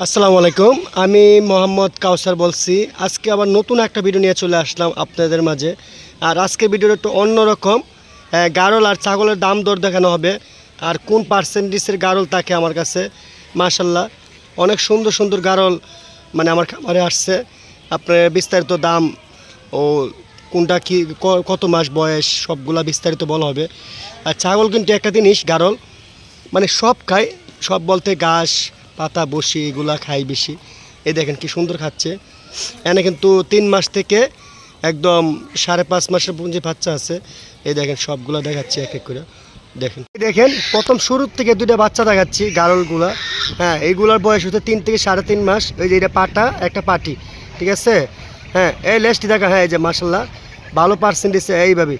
আসসালামু আলাইকুম। আমি মোহাম্মদ কাউসার বলছি। আজকে আবার নতুন একটা ভিডিও নিয়ে চলে আসলাম আপনাদের মাঝে। আর আজকের ভিডিওটা একটু অন্যরকম। গারল আর ছাগলের দাম দর দেখানো হবে, আর কোন পার্সেন্টেজের গারল থাকে আমার কাছে। মাশাল্লাহ অনেক সুন্দর সুন্দর গারল মানে আমার খামারে আসছে। আপনার বিস্তারিত দাম ও কোনটা কি কত মাস বয়স সবগুলা বিস্তারিত বলা হবে। আর ছাগল কিন্তু একটা জিনিস, গারল মানে সব খায়, সব বলতে ঘাস পাতা বসি এগুলা খাই বেশি। এই দেখেন কি সুন্দর খাচ্ছে। এনে কিন্তু 3 মাস থেকে একদম 5.5 মাসের পুঁজি বাচ্চা আছে। এই দেখেন সবগুলা দেখাচ্ছি এক এক করে। দেখেন দেখেন প্রথম শুরুর থেকে 2টা বাচ্চা দেখাচ্ছি গারলগুলা। হ্যাঁ, এইগুলার বয়স হচ্ছে 3 থেকে 3.5 মাস। ওই যে এটা পাটা একটা পাটি, ঠিক আছে। হ্যাঁ, এই লেজটি দেখা, হ্যাঁ এই যে মাশাল্লাহ ভালো পার্সেন্টেজ এইভাবে।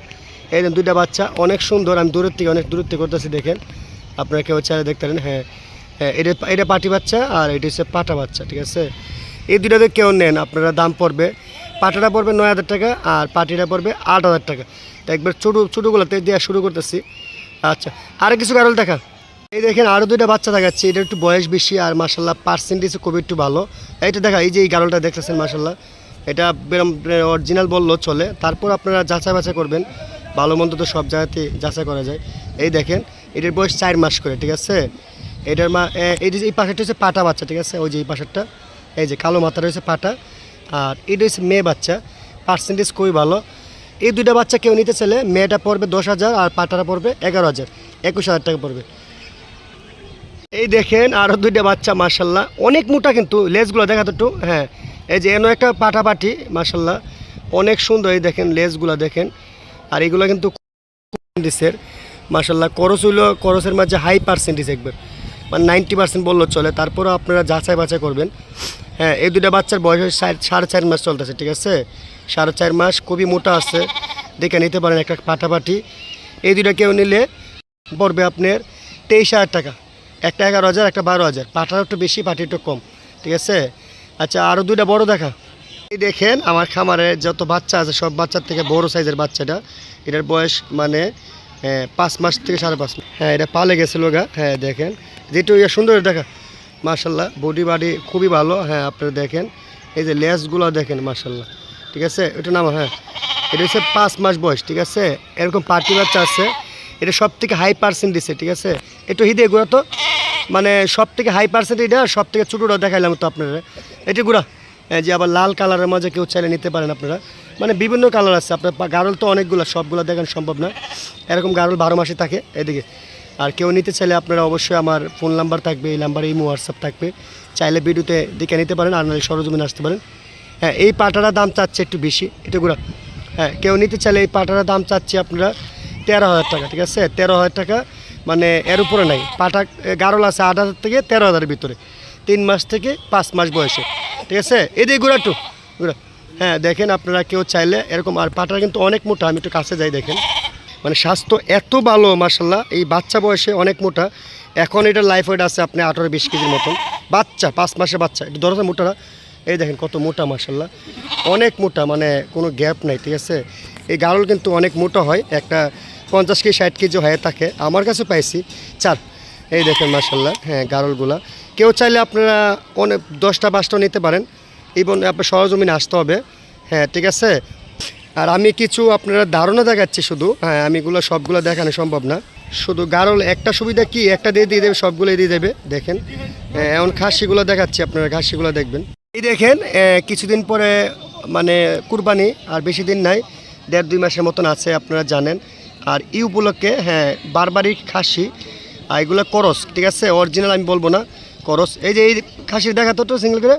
এই 2টা বাচ্চা অনেক সুন্দর। আমি দূরের থেকে অনেক দূরের থেকে করতেছি, দেখেন আপনারা কেউ চাইলে দেখতে পারেন। হ্যাঁ হ্যাঁ, এটা পাটি বাচ্চা আর এটা হচ্ছে পাটা বাচ্চা, ঠিক আছে। এই দুটাতে কেউ নেন আপনারা দাম পড়বে, পাটাটা পড়বে 9,000 টাকা আর পাটিটা পড়বে 8,000 টাকা। তো একবার ছোটোগুলোতে দেওয়া শুরু করতেছি। আচ্ছা, আর কিছু কারণ দেখা। এই দেখেন আরও 2টা বাচ্চা দেখাচ্ছে। এটা একটু বয়স বেশি আর মাসাল্লাহ পার্সেন্টেজ খুবই একটু ভালো। এইটা দেখা, এই যে এই গারলটা দেখতেছেন মাসাল্লাহ, এটা অরিজিনাল বললেও চলে। তারপর আপনারা যাচাই বাছাই করবেন, ভালো মন্দ তো সব জায়গাতে যাচাই করা যায়। এই দেখেন এটার বয়স 4 মাস করে, ঠিক আছে। এটার এই পাশেরটা হচ্ছে পাটা বাচ্চা, ঠিক আছে। ওই যে এই পাশেরটা, এই যে কালো মাথা রয়েছে পাটা, আর এটা হচ্ছে মেয়ে বাচ্চা। পার্সেন্টেজ খুবই ভালো। এই 2টা বাচ্চা কেউ নিতে চাইলে মেয়েটা পড়বে 10,000 আর পাটাটা পড়বে 11,000, 21,000 টাকা পড়বে। এই দেখেন আরও 2টা বাচ্চা মার্শাল্লাহ অনেক মোটা, কিন্তু লেজগুলো দেখা তো একটু। হ্যাঁ, এই যে এনো একটা পাটাপাটি মার্শাল্লাহ অনেক সুন্দর। এই দেখেন লেজগুলো দেখেন। আর এগুলো কিন্তু পার্সেন্টেজের মার্শাল্লাহ করস হইল, করসের মাঝে হাই পার্সেন্টেজ একবার, মানে 90% বললেও চলে। তারপরেও আপনারা যাচাই বাছাই করবেন। হ্যাঁ, এই 2টা বাচ্চার বয়স 4.5 মাস চলতেছে, ঠিক আছে। 4.5 মাস, খুবই মোটা আছে, দেখে নিতে পারেন একটা পাটাপাটি। এই 2টা কেউ নিলে পড়বে আপনার 23,000 টাকা। একটা 11,000, একটা 12,000। পাটার একটু বেশি, পাটি একটু কম, ঠিক আছে। আচ্ছা, আরও 2টা বড় দেখা। এই দেখেন আমার খামারে যত বাচ্চা আছে সব বাচ্চার থেকে বড় সাইজের বাচ্চাটা। এটার বয়স মানে 5 মাস থেকে 5.5 মাস। হ্যাঁ, এটা পালে গেছিল গা। হ্যাঁ দেখেন যেটু সুন্দর দেখা মার্শাল্লাহ, বডি বাডি খুবই ভালো। হ্যাঁ আপনারা দেখেন এই যে লেসগুলো দেখেন মার্শাল্লাহ, ঠিক আছে। এটা নাম, হ্যাঁ এটা হচ্ছে 5 মাস বয়স, ঠিক আছে। এরকম পার্টি বাচ্চা আছে, এটা সব থেকে হাই পার্সেন্টেজ, ঠিক আছে। একটু হিদে গুঁড়া তো, মানে সব থেকে হাই পার্সেন্ট এটা, সব থেকে ছোটোটা দেখাইলাম তো আপনারা। এটি গুঁড়া যে আবার লাল কালারের মাঝে কেউ চাইলে নিতে পারেন আপনারা, মানে বিভিন্ন কালার আছে আপনার। গারল তো অনেকগুলো, সবগুলো দেখান সম্ভব না। এরকম গারল 12 মাসে থাকে এদিকে। আর কেউ নিতে চাইলে আপনারা অবশ্যই আমার ফোন নাম্বার থাকবে, এই নাম্বারে ইমো হোয়াটসঅ্যাপ থাকবে, চাইলে ভিডিওতে দেখে নিতে পারেন, আর নাহলে সরজমিনে আসতে পারেন। হ্যাঁ, এই পাটাটার দাম চাচ্ছে একটু বেশি, এটা গুঁড়া। হ্যাঁ, কেউ নিতে চাইলে এই পাটাটার দাম চাচ্ছে আপনারা 13,000 টাকা, ঠিক আছে। 13,000 টাকা, মানে এর উপরে নাই। পাটা গারল আছে 8,000 থেকে 13,000-এর ভিতরে, 3 মাস থেকে 5 মাস বয়সে, ঠিক আছে। এদিকে ঘোরা একটু ঘোরা। হ্যাঁ দেখেন আপনারা কেউ চাইলে এরকম। আর পাটা কিন্তু অনেক মোটা, আমি একটু কাছে যাই, দেখেন মানে স্বাস্থ্য এত ভালো মার্শাল্লাহ। এই বাচ্চা বয়সে অনেক মোটা। এখন এটার লাইফ ওয়েট আছে আপনি 18-20 কেজির মতন। বাচ্চা 5 মাসের বাচ্চা, একটু ধরতে মোটারা। এই দেখেন কত মোটা মার্শাল্লাহ, অনেক মোটা, মানে কোনো গ্যাপ নাই, ঠিক আছে। এই গারল কিন্তু অনেক মোটা হয়, একটা 50 কেজি 60 কেজি হয়ে থাকে। আমার কাছে পাইছি 4। এই দেখেন মার্শাল্লাহ। হ্যাঁ, গারলগুলা কেউ চাইলে আপনারা অনেক 10টা 5টা নিতে পারেন, এবং আপনার সরজমিনে আসতে হবে। হ্যাঁ ঠিক আছে। আর আমি কিছু আপনারা ধারণা দেখাচ্ছি শুধু। হ্যাঁ, আমি এগুলো সবগুলো দেখানো সম্ভব না। শুধু গারল একটা সুবিধা কি, একটা দিয়ে দেবে, সবগুলোই দিয়ে দেবে। দেখেন এখন খাসিগুলো দেখাচ্ছি, আপনারা খাসিগুলো দেখবেন। এই দেখেন কিছুদিন পরে মানে কুরবানি, আর বেশি দিন নাই, 1.5-2 মাসের মতন আছে, আপনারা জানেন। আর এই উপলক্ষে হ্যাঁ বারবারই খাসি, আর এগুলো করস, ঠিক আছে। অরিজিনাল আমি বলবো না, করস। এই যে এই খাসির দেখাতো তো সিঙ্গেল করে,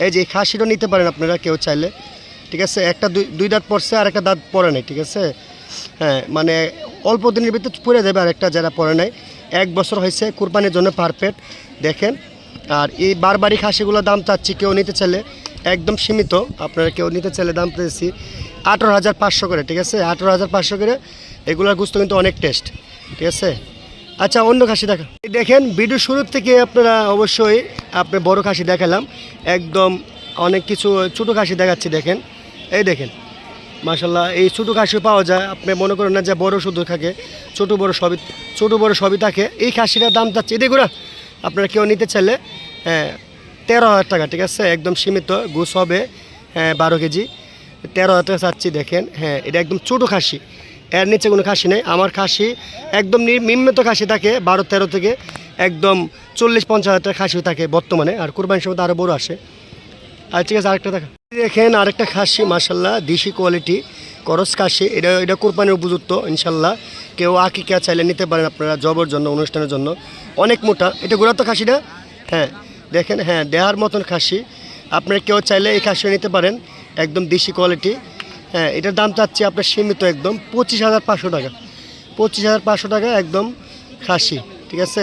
এই যে এই খাসিটা নিতে পারেন আপনারা কেউ চাইলে, ঠিক আছে। একটা দুই দাঁত পড়ছে আর একটা দাঁত পড়ে নাই, ঠিক আছে। হ্যাঁ, মানে অল্প দিনের ভিতরে পড়ে যাবে, আর একটা যারা পড়ে নাই 1 বছর হয়েছে, কুরবানির জন্য পারফেক্ট, দেখেন। আর এই বারবারই খাসিগুলোর দাম চাচ্ছি কেউ নিতে চাইলে একদম সীমিত। আপনারা কেউ নিতে চাইলে দাম পেয়েছি 18,500 করে, ঠিক আছে। 18,500 করে। এগুলোর গুস্ত কিন্তু অনেক টেস্ট, ঠিক আছে। আচ্ছা, অন্য খাসি দেখা। এই দেখেন ভিডিও শুরুর থেকে আপনারা অবশ্যই আপনি বড় খাসি দেখালাম, একদম অনেক কিছু ছোটো খাসি দেখাচ্ছি, দেখেন। এই দেখেন মাশাল্লাহ, এই ছোটো খাসিও পাওয়া যায়। আপনি মনে করেন না যে বড় শুধু থাকে, ছোটো বড় সবই থাকে। এই খাসিটার দাম যাচ্ছে এদিকে ঘোরা। আপনারা কেউ নিতে চাইলে হ্যাঁ 13,000 টাকা, ঠিক আছে, একদম সীমিত গোস হবে 12 কেজি, 13,000 টাকা চাচ্ছি। দেখেন হ্যাঁ, এটা একদম ছোটো খাসি, এর নিচে কোনো খাসি নেই। আমার খাসি একদম নিম্নত খাসি থাকে 12-13 থেকে একদম 40-50 হাজার টাকা খাসিও থাকে বর্তমানে, আর কুরবানির সময় তো আরও বড়ো আসে। আর ঠিক আছে, আরেকটা দেখা দেখেন, আরেকটা খাসি মাশাল্লাহ দেশি কোয়ালিটি করস খাসি, এটা কুরবানির উপযুক্ত ইনশাল্লাহ। কেউ আকিকা চাইলে নিতে পারেন আপনারা, জবর জন্য, অনুষ্ঠানের জন্য। অনেক মোটা, এটা গোড়া তো খাসিটা, হ্যাঁ দেখেন, হ্যাঁ দেহার মতন খাসি। আপনারা কেউ চাইলে এই খাসিও নিতে পারেন, একদম দেশি কোয়ালিটি। হ্যাঁ, এটার দাম চাচ্ছি আপনার সীমিত একদম 25,500 টাকা, 25,500 টাকা একদম খাসি, ঠিক আছে।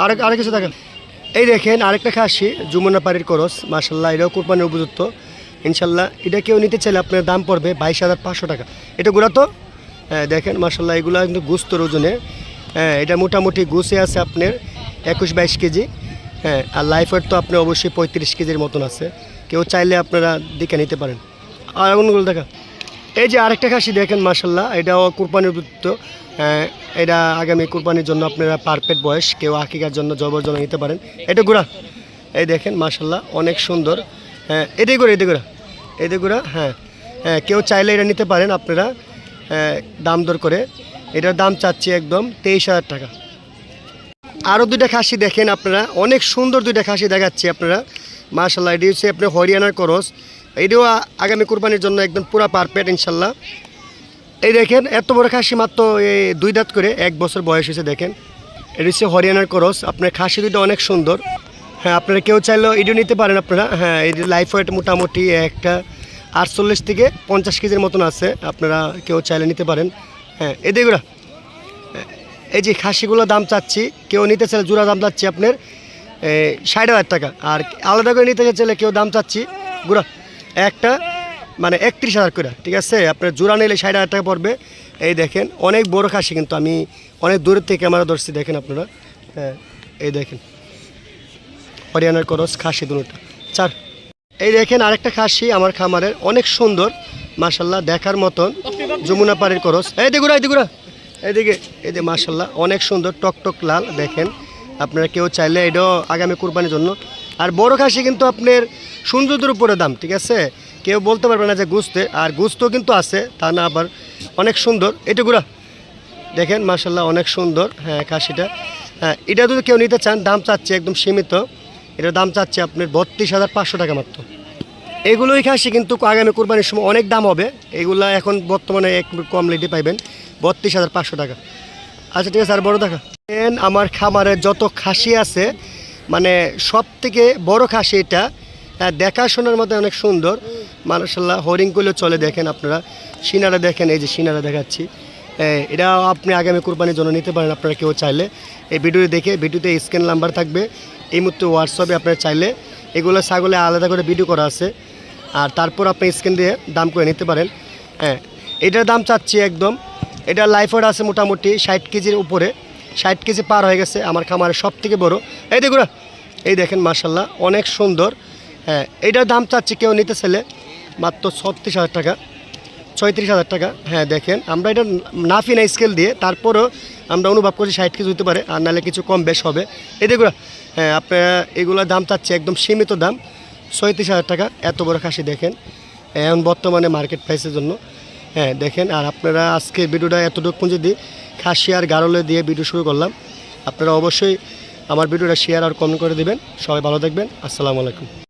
আর কিছু দেখেন, এই দেখেন আরেকটা খাসি যমুনাপাড়ির করস মাশাল্লাহ, এটাও কুরবানির উপযুক্ত ইনশাল্লাহ। এটা কেউ নিতে চাইলে আপনার দাম পড়বে 22,500 টাকা। এটা গুঁড়া তো, হ্যাঁ দেখেন মাশাল্লাহ, এগুলো কিন্তু গুস্তর ওজনে। হ্যাঁ, এটা মোটামুটি গুছে আছে আপনার 21-22 কেজি। হ্যাঁ, আর লাইফ ওয়েট তো আপনি অবশ্যই 35 কেজির মতন আছে, কেউ চাইলে আপনারা দেখে নিতে পারেন। আর এমনগুলো দেখা, এই যে আরেকটা খাসি দেখেন মাশাল্লাহ, এটাও কুরবানির উপযুক্ত। এটা আগামী কুরবানির জন্য আপনারা পারফেক্ট বয়স, কেউ আকিকার জন্য, জবর জন্য নিতে পারেন। এটা গুঁড়া, এই দেখেন মাশাল্লাহ অনেক সুন্দর। হ্যাঁ, এটাই গুঁড়া। হ্যাঁ হ্যাঁ, কেউ চাইলে এটা নিতে পারেন আপনারা দাম দর করে। এটার দাম চাচ্ছি একদম 23,000 টাকা। আরও দুইটা খাসি দেখেন আপনারা, অনেক সুন্দর দুইটা খাসি দেখাচ্ছি আপনারা মাশাল্লাহ। এটি হচ্ছে আপনার হরিয়ানার করস, এটাও আগামী কুরবানির জন্য একদম পুরো পারফেক্ট ইনশাল্লাহ। এই দেখেন এত বড় খাসি, মাত্র এই 2 দাঁত করে 1 বছর বয়স হয়েছে। দেখেন এটি হচ্ছে হরিয়ানার করস, আপনার খাসি দুটো অনেক সুন্দর। হ্যাঁ, আপনারা কেউ চাইলেও এটিও নিতে পারেন আপনারা। হ্যাঁ, এটি লাইফ ওয়েট মোটামুটি একটা 48 থেকে 50 কেজির মতন আছে, আপনারা কেউ চাইলে নিতে পারেন। হ্যাঁ, এদিকগুলো এই যে খাসিগুলো দাম চাচ্ছি, কেউ নিতে চাইলে জোড়া দাম চাচ্ছি আপনার 60,000 টাকা। আর আলাদা করে নিতে চাইলে কেউ দাম চাচ্ছি গুড়া একটা মানে 31,000 করে, ঠিক আছে। আপনার জোড়া নিলে 60,000 টাকা পড়বে। এই দেখেন অনেক বড় খাসি, কিন্তু আমি অনেক দূরের থেকে ক্যামেরা ধরছি, দেখেন আপনারা। হ্যাঁ, এই দেখেন হরিয়ানার করস খাসি দুটোটা 4। এই দেখেন আরেকটা খাসি আমার খামারের, অনেক সুন্দর মাশাল্লাহ, দেখার মতন যমুনাপাড়ির করস। এই দিগুড়া এদিকে মাশাল্লাহ অনেক সুন্দর, টকটক লাল। দেখেন আপনারা কেউ চাইলে এটাও আগামী কুরবানির জন্য। আর বড় খাসি কিন্তু আপনার সৌন্দর্যের উপরে দাম, ঠিক আছে। কেউ বলতে পারবে না যে গুস্তে, আর গুস্ত কিন্তু আছে তা না, আবার অনেক সুন্দর। এটা গুড়া দেখেন মাশাল্লাহ অনেক সুন্দর। হ্যাঁ, খাসিটা, হ্যাঁ এটা যদি কেউ নিতে চান দাম চাচ্ছে একদম সীমিত, এটার দাম চাচ্ছে আপনার 32,500 টাকা মাত্র। এগুলোই খাসি কিন্তু আগামী কুরবানির সময় অনেক দাম হবে, এগুলা এখন বর্তমানে এক কম রেটে পাইবেন 32,500 টাকা। আচ্ছা ঠিক আছে, আর বড় দেখা আমার খামারে যত খাসি আছে, মানে সব থেকে বড় খাসি এটা, দেখাশোনার মধ্যে অনেক সুন্দর মাশাল্লাহ, হরিং করলেও চলে। দেখেন আপনারা সিনারা দেখেন, এই যে সিনারা দেখাচ্ছি, এটা আপনি আগামী কুরবানির জন্য নিতে পারেন আপনারা কেউ চাইলে। এই ভিডিওটি দেখে, ভিডিওতে স্ক্যান নাম্বার থাকবে, এই মুহূর্তে হোয়াটসঅ্যাপে আপনারা চাইলে এগুলো ছাগলে আলাদা করে ভিডিও করা আছে, আর তারপর আপনি স্ক্যান দিয়ে দাম করে নিতে পারেন। হ্যাঁ, এটার দাম চাচ্ছি একদম, এটা লাইফ ওয়েট আছে মোটামুটি 60 কেজির উপরে, 60 কেজি পার হয়ে গেছে আমার খামারের সব থেকে বড়। এই দেখুন, এই দেখেন মাশাল্লাহ অনেক সুন্দর। হ্যাঁ, এইটার দাম চাচ্ছি কেউ নিতে চাইলে মাত্র 36,000 টাকা, 36,000 টাকা। হ্যাঁ দেখেন, আমরা এটা নাফি না স্কেল দিয়ে, তারপরও আমরা অনুভব করছি 60 কেজি হতে পারে, আর নাহলে কিছু কম বেশ হবে। এই দেখুন, হ্যাঁ আপনারা এগুলোর দাম চাচ্ছে একদম সীমিত দাম 36,000 টাকা। এত বড় খাসি দেখেন এখন বর্তমানে মার্কেট প্রাইসের জন্য। হ্যাঁ দেখেন, আর আপনারা আজকে ভিডিওটা এতটুকু পুঁজি দিয়ে খাসি আর গারলে দিয়ে ভিডিও শুরু করলাম। আপনারা অবশ্যই আমার ভিডিওটা শেয়ার আর কমেন্ট করে দেবেন। সবাই ভালো থাকবেন, আসসালামু আলাইকুম।